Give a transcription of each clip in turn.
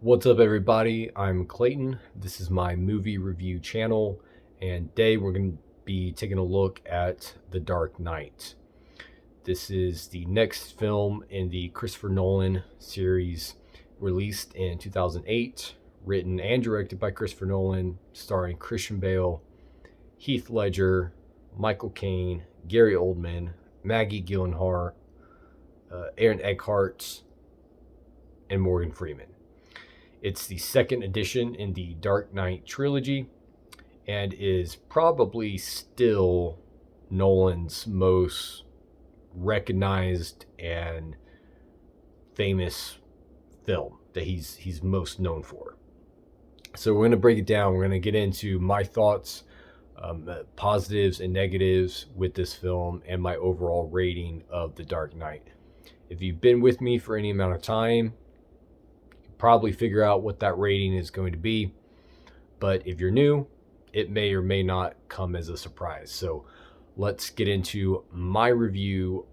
What's up, everybody? I'm Clayton. This is my movie review channel, and today we're going to be taking a look at The Dark Knight. This is the next film in the Christopher Nolan series, released in 2008, written and directed by Christopher Nolan, starring Christian Bale, Heath Ledger, Michael Caine, Gary Oldman, Maggie Gyllenhaal, Aaron Eckhart, and Morgan Freeman. It's the second edition in the Dark Knight trilogy and is probably still Nolan's most recognized and famous film that he's most known for. So we're going to break it down. We're going to get into my thoughts, positives and negatives with this film, and my overall rating of The Dark Knight. If you've been with me for any amount of time, probably figure out what that rating is going to be. But if you're new, it may or may not come as a surprise. So let's get into my review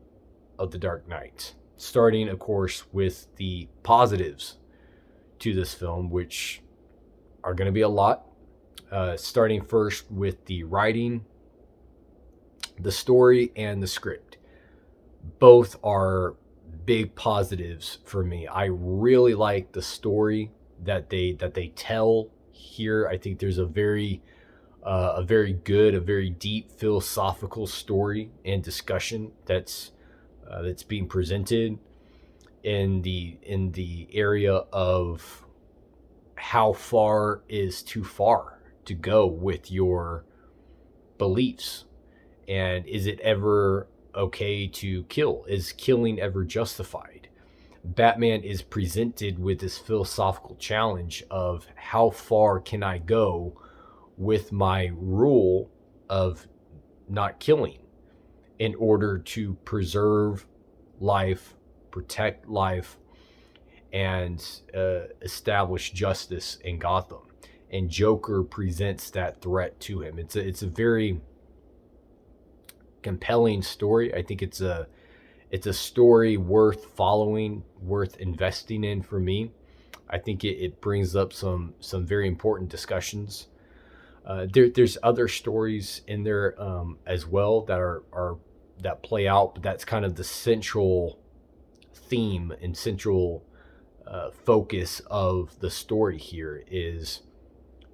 of The Dark Knight, starting, of course, with the positives to this film, which are going to be a lot. Starting first with the writing, the story, and the script. Both are big positives for me. I really like the story that they tell here. I think there's a very good, a very deep philosophical story and discussion that's being presented in the area of how far is too far to go with your beliefs, and is it ever okay to kill? Is killing ever justified? Batman is presented with this philosophical challenge of how far can I go with my rule of not killing in order to preserve life, protect life, and establish justice in Gotham. And Joker presents that threat to him. It's a very compelling story. I think it's a story worth following, worth investing in for me. I think it brings up some very important discussions. There's other stories in there as well that are that play out, but that's kind of the central theme and central focus of the story here is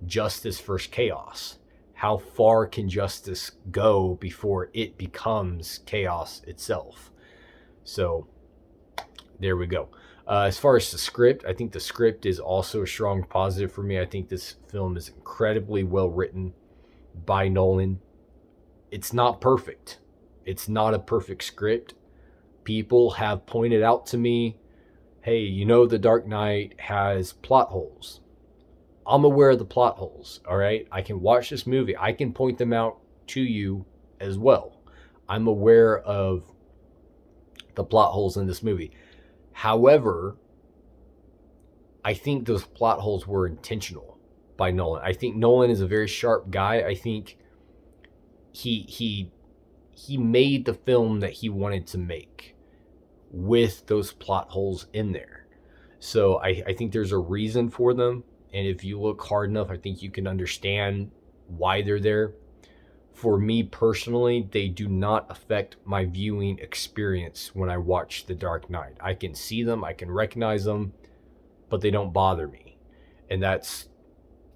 justice versus chaos. How far can justice go before it becomes chaos itself? So there we go. As far as the script, I think the script is also a strong positive for me. I think this film is incredibly well written by Nolan. It's not perfect. It's not a perfect script. People have pointed out to me, hey, The Dark Knight has plot holes. I'm aware of the plot holes, all right? I can watch this movie. I can point them out to you as well. I'm aware of the plot holes in this movie. However, I think those plot holes were intentional by Nolan. I think Nolan is a very sharp guy. I think he made the film that he wanted to make with those plot holes in there. So I think there's a reason for them. And if you look hard enough, I think you can understand why they're there. For me personally, they do not affect my viewing experience when I watch The Dark Knight. I can see them, I can recognize them, but they don't bother me. And that's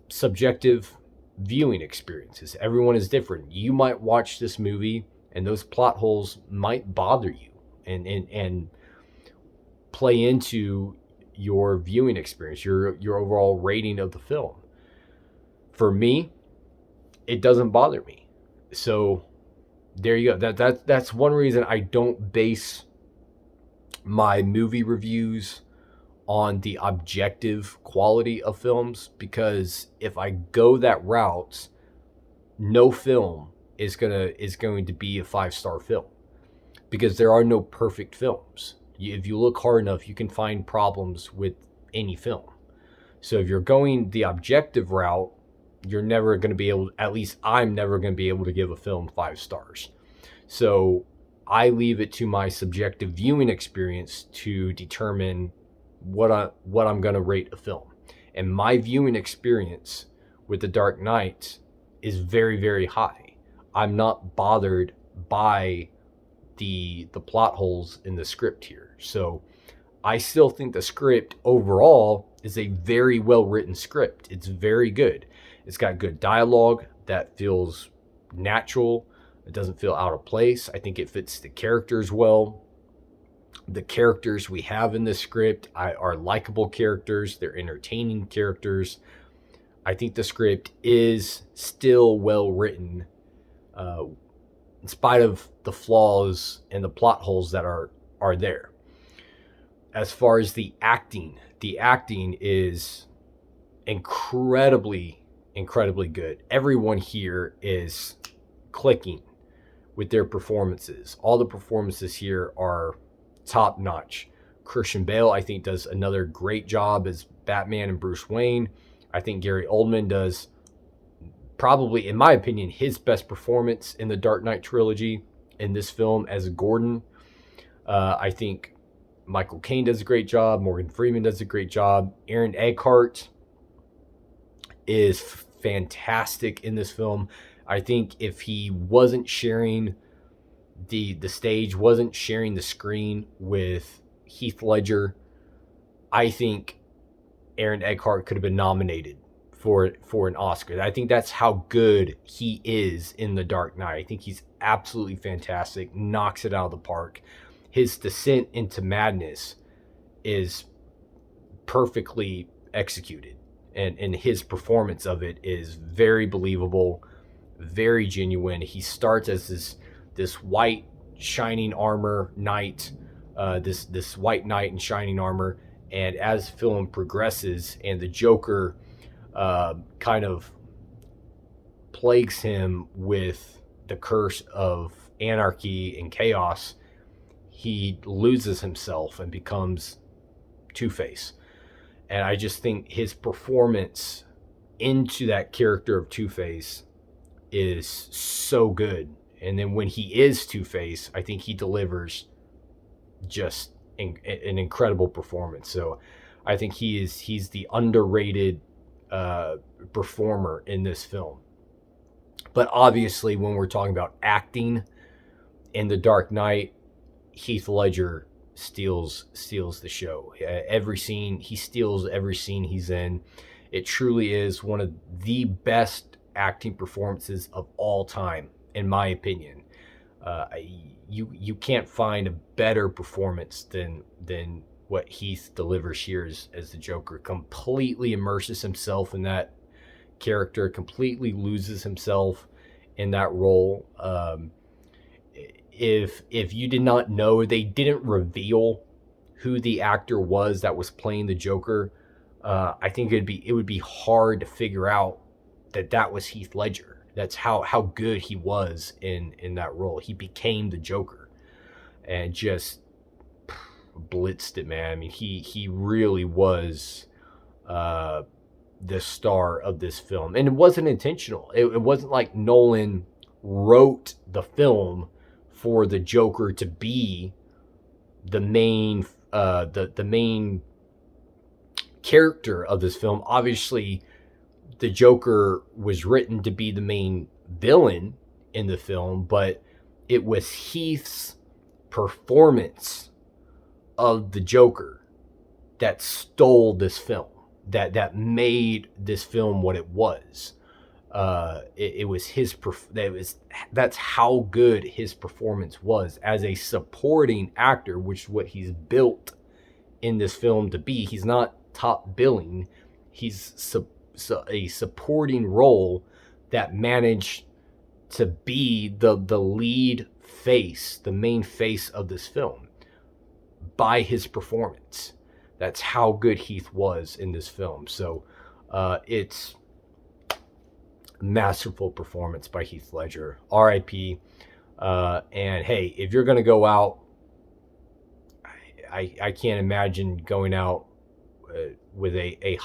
subjective viewing experiences. Everyone is different. You might watch this movie and those plot holes might bother you and play into your viewing experience, your overall rating of the film. For me, it doesn't bother me. So there you go. That's one reason I don't base my movie reviews on the objective quality of films, because if I go that route, no film is going to be a 5-star film, because there are no perfect films. If you look hard enough, you can find problems with any film. So if you're going the objective route, you're never going to be able, at least I'm never going to be able to give a film 5 stars. So I leave it to my subjective viewing experience to determine what I'm going to rate a film. And my viewing experience with The Dark Knight is very, very high. I'm not bothered by the plot holes in the script here. So I still think the script overall is a very well written script. It's very good. It's got good dialogue that feels natural. It doesn't feel out of place. I think it fits the characters well. The characters we have in this script are likable characters. They're entertaining characters. I think the script is still well written, in spite of the flaws and the plot holes that are there. As far as the acting is incredibly good. Everyone here is clicking with their performances. All the performances here are top notch. Christian Bale, I think, does another great job as Batman and Bruce Wayne. I think Gary Oldman does probably, in my opinion, his best performance in the Dark Knight trilogy in this film as Gordon. I think Michael Caine does a great job. Morgan Freeman does a great job. Aaron Eckhart is fantastic in this film. I think if he wasn't sharing the stage, wasn't sharing the screen with Heath Ledger, I think Aaron Eckhart could have been nominated for an Oscar. I think that's how good he is in The Dark Knight. I think he's absolutely fantastic, knocks it out of the park. His descent into madness is perfectly executed, and his performance of it is very believable, very genuine. He starts as this white shining armor knight, this white knight in shining armor, and as film progresses and the Joker kind of plagues him with the curse of anarchy and chaos, he loses himself and becomes Two-Face. And I just think his performance into that character of Two-Face is so good. And then when he is Two-Face, I think he delivers just an incredible performance. So I think he's the underrated performer in this film. But obviously, when we're talking about acting in The Dark Knight, Heath Ledger steals the show. Every scene, he steals every scene he's in. It truly is one of the best acting performances of all time, in my opinion. You can't find a better performance than what Heath delivers here as the Joker. Completely immerses himself in that character, completely loses himself in that role. If you did not know, they didn't reveal who the actor was that was playing the Joker. I think it would be hard to figure out that was Heath Ledger. That's how good he was in that role. He became the Joker and just blitzed it, man. I mean, he really was the star of this film, and it wasn't intentional. It wasn't like Nolan wrote the film for the Joker to be the main the main character of this film. Obviously, the Joker was written to be the main villain in the film, but it was Heath's performance of the Joker that stole this film, that made this film what it was. It was that's how good his performance was as a supporting actor, which is what he's built in this film to be. He's not top billing. He's a supporting role that managed to be the lead face, the main face of this film by his performance. That's how good Heath was in this film. So it's masterful performance by Heath Ledger. R.I.P. And hey, if you're going to go out, I can't imagine going out with a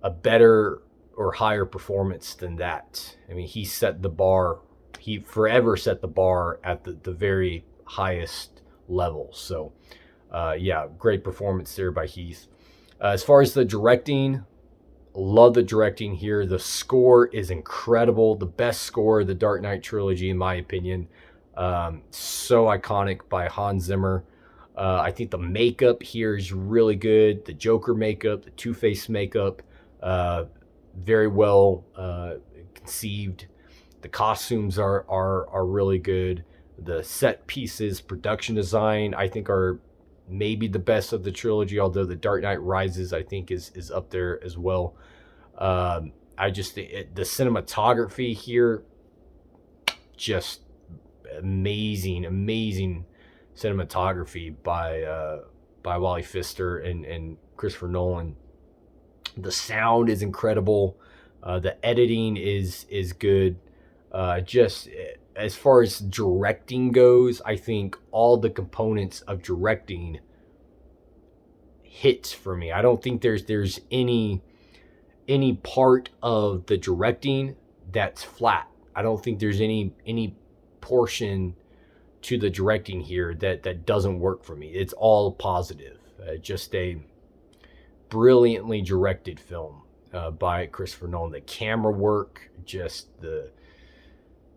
better or higher performance than that. I mean, he set the bar. He forever set the bar at the very highest level. So, yeah, great performance there by Heath. As far as the directing, love the directing here. The score is incredible. The best score of the Dark Knight trilogy, in my opinion. So iconic by Hans Zimmer. I think the makeup here is really good. The Joker makeup, the Two-Face makeup, very well conceived. The costumes are really good. The set pieces, production design, I think are maybe the best of the trilogy. Although the Dark Knight Rises, I think is up there as well. I just the cinematography here, just amazing cinematography by Wally Pfister and Christopher Nolan. The sound is incredible. The editing is good. Just as far as directing goes, I think all the components of directing hits for me. I don't think there's any part of the directing that's flat. I don't think there's any portion to the directing here that doesn't work for me. It's all positive. Just a brilliantly directed film by Christopher Nolan. The camera work, just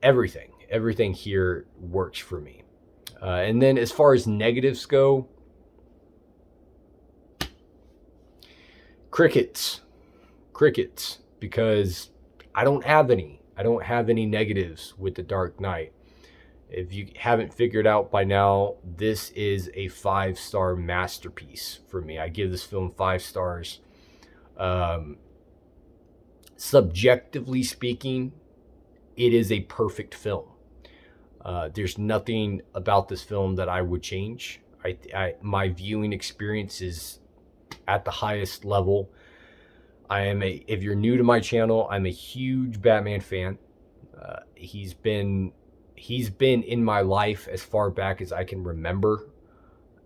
everything here works for me. And then as far as negatives go, crickets, because I don't have any negatives with The Dark Knight. If you haven't figured out by now, this is a 5-star masterpiece for me. I give this film 5 stars. Subjectively speaking, it is a perfect film. There's nothing about this film that I would change. My viewing experience is at the highest level. If you're new to my channel, I'm a huge Batman fan. He's been in my life as far back as I can remember.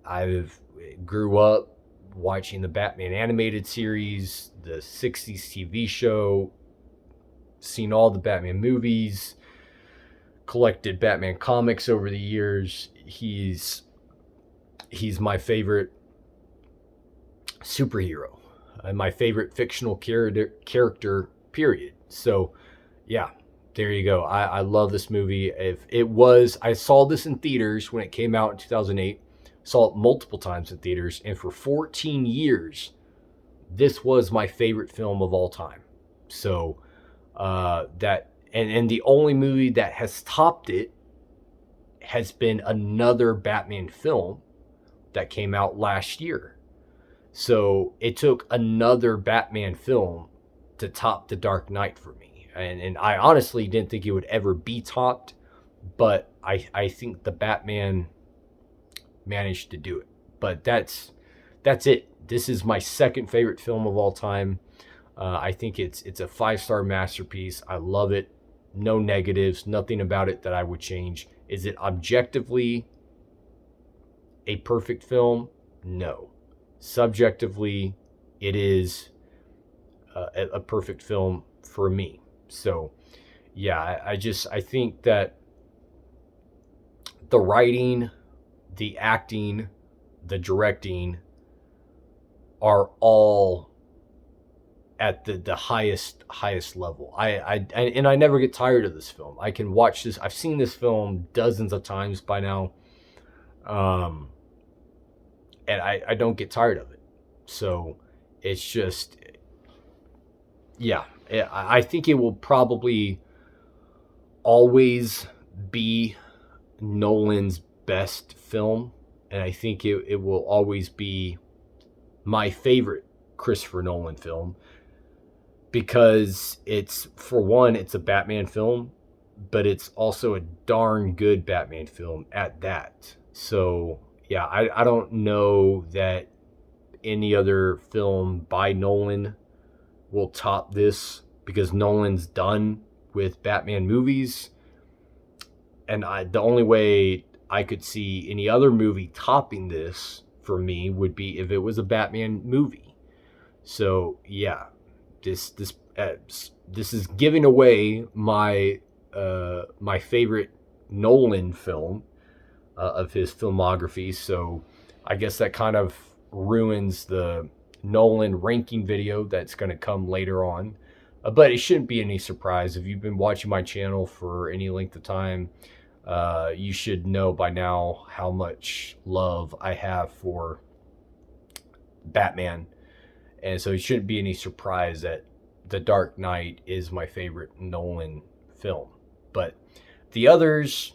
I've grew up watching the Batman animated series, the 60s TV show, seen all the Batman movies, collected Batman comics over the years. He's my favorite superhero and my favorite fictional character, period. So, yeah. There you go. I love this movie. I saw this in theaters when it came out in 2008. Saw it multiple times in theaters, and for 14 years, this was my favorite film of all time. So and the only movie that has topped it has been another Batman film that came out last year. So it took another Batman film to top The Dark Knight for me. And I honestly didn't think it would ever be topped, but I think the Batman managed to do it. But that's it. This is my second favorite film of all time. I think it's a 5-star masterpiece. I love it. No negatives, nothing about it that I would change. Is it objectively a perfect film? No. Subjectively, it is a perfect film for me. So, yeah, I think that the writing, the acting, the directing are all at the highest level. I never get tired of this film. I can watch this. I've seen this film dozens of times by now, and I don't get tired of it. So it's just, yeah. I think it will probably always be Nolan's best film, and I think it will always be my favorite Christopher Nolan film, because for one, it's a Batman film, but it's also a darn good Batman film at that. So yeah, I don't know that any other film by Nolan will top this, because Nolan's done with Batman movies, and the only way I could see any other movie topping this for me would be if it was a Batman movie. So yeah, this is giving away my favorite Nolan film of his filmography. So I guess that kind of ruins the Nolan ranking video that's going to come later on. But it shouldn't be any surprise. If you've been watching my channel for any length of time, you should know by now how much love I have for Batman. And so it shouldn't be any surprise that The Dark Knight is my favorite Nolan film. But the others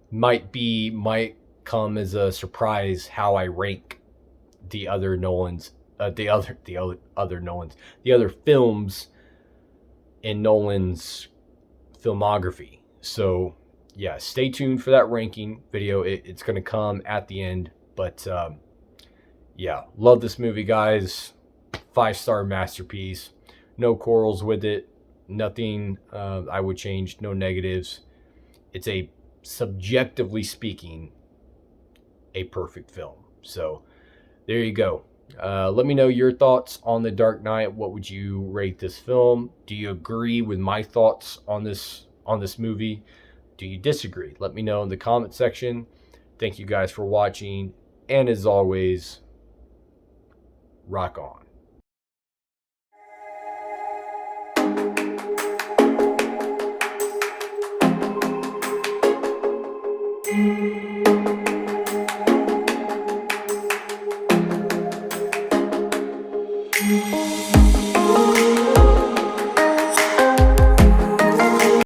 might come as a surprise how I rank the other Nolans, the other films in Nolan's filmography. So yeah, stay tuned for that ranking video. It's going to come at the end, but yeah, love this movie, guys. 5-star masterpiece. No quarrels with it. Nothing I would change. No negatives. It's a, subjectively speaking, a perfect film. So there you go. Let me know your thoughts on The Dark Knight. What would you rate this film? Do you agree with my thoughts on this movie? Do you disagree? Let me know in the comment section. Thank you guys for watching, and as always, rock on.